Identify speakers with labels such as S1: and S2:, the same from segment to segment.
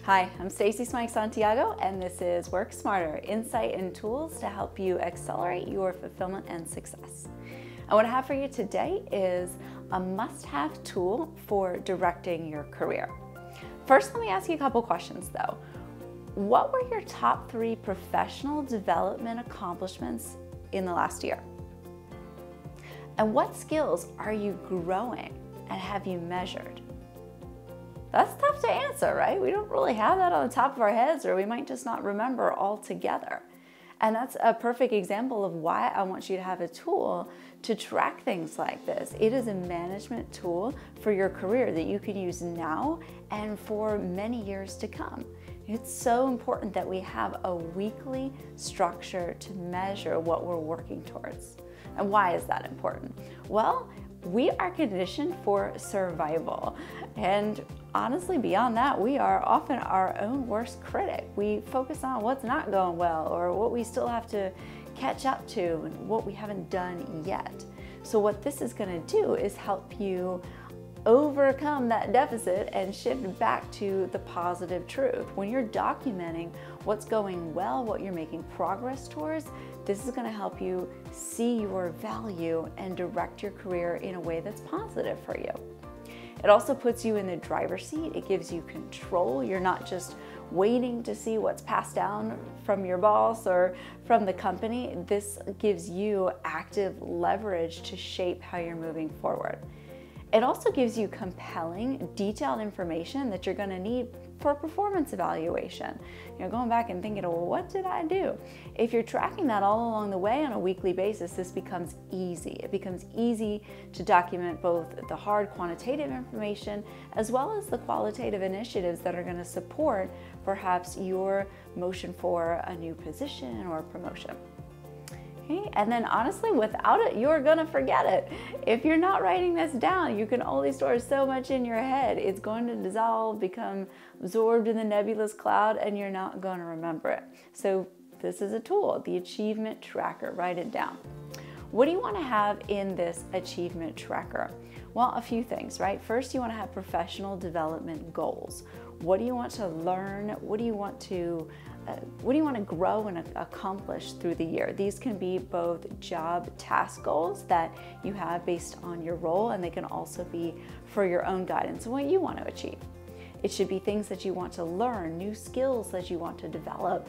S1: Hi, I'm Stacey Smike Santiago, and this is Work Smarter, insight and tools to help you accelerate your fulfillment and success. And what I have for you today is a must-have tool for directing your career. First, let me ask you a couple questions though. What were your top 3 professional development accomplishments in the last year? And what skills are you growing and have you measured? That's tough to answer, right? We don't really have that on the top of our heads, or we might just not remember altogether. And that's a perfect example of why I want you to have a tool to track things like this. It is a management tool for your career that you can use now and for many years to come. It's so important that we have a weekly structure to measure what we're working towards. And why is that important? Well, we are conditioned for survival. And honestly, beyond that, we are often our own worst critic. We focus on what's not going well or what we still have to catch up to and what we haven't done yet. So what this is going to do is help you overcome that deficit and shift back to the positive truth. When you're documenting what's going well, what you're making progress towards, this is going to help you see your value and direct your career in a way that's positive for you. It also puts you in the driver's seat. It gives you control. You're not just waiting to see what's passed down from your boss or from the company. This gives you active leverage to shape how you're moving forward. It also gives you compelling, detailed information that you're going to need for performance evaluation. Going back and thinking, well, what did I do? If you're tracking that all along the way on a weekly basis, this becomes easy. It becomes easy to document both the hard quantitative information as well as the qualitative initiatives that are going to support perhaps your motion for a new position or promotion. And then honestly, without it, you're gonna forget it. If you're not writing this down, you can only store so much in your head. It's going to dissolve, become absorbed in the nebulous cloud, and you're not gonna remember it. So this is a tool, the achievement tracker. Write it down. What do you want to have in this achievement tracker? Well, a few things, right? First, you want to have professional development goals. What do you want to learn? What do you want to grow and accomplish through the year? These can be both job task goals that you have based on your role, and they can also be for your own guidance and what you want to achieve. It should be things that you want to learn, new skills that you want to develop.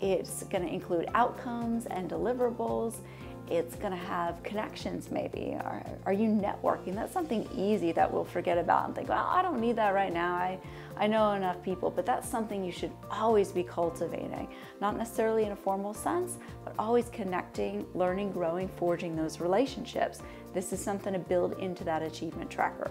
S1: It's going to include outcomes and deliverables. It's going to have connections maybe. Are you networking? That's something easy that we'll forget about and think, well, I don't need that right now. I know enough people, but that's something you should always be cultivating. Not necessarily in a formal sense, but always connecting, learning, growing, forging those relationships. This is something to build into that achievement tracker.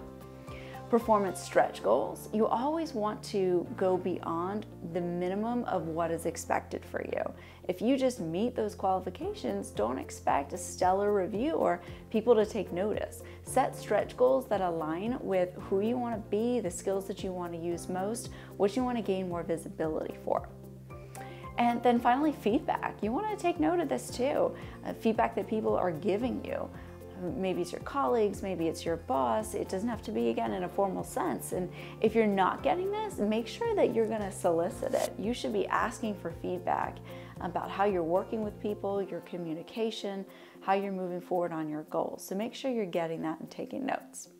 S1: Performance stretch goals. You always want to go beyond the minimum of what is expected for you. If you just meet those qualifications, don't expect a stellar review or people to take notice. Set stretch goals that align with who you want to be, the skills that you want to use most, what you want to gain more visibility for. And then finally, feedback. You want to take note of this too. Feedback that people are giving you. Maybe it's your colleagues, maybe it's your boss. It doesn't have to be, again, in a formal sense. And if you're not getting this, make sure that you're going to solicit it. You should be asking for feedback about how you're working with people, your communication, how you're moving forward on your goals. So make sure you're getting that and taking notes.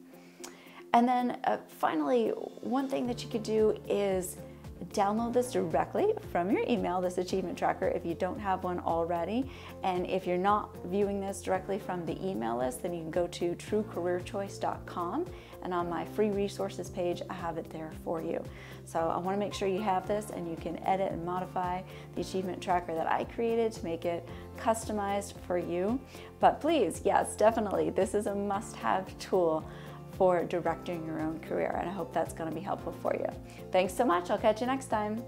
S1: And then finally, one thing that you could do is download this directly from your email, this achievement tracker, if you don't have one already. And if you're not viewing this directly from the email list, then you can go to truecareerchoice.com, and on my free resources page, I have it there for you. So I want to make sure you have this and you can edit and modify the achievement tracker that I created to make it customized for you. But please, yes, definitely, this is a must-have tool for directing your own career, and I hope that's going to be helpful for you. Thanks so much. I'll catch you next time.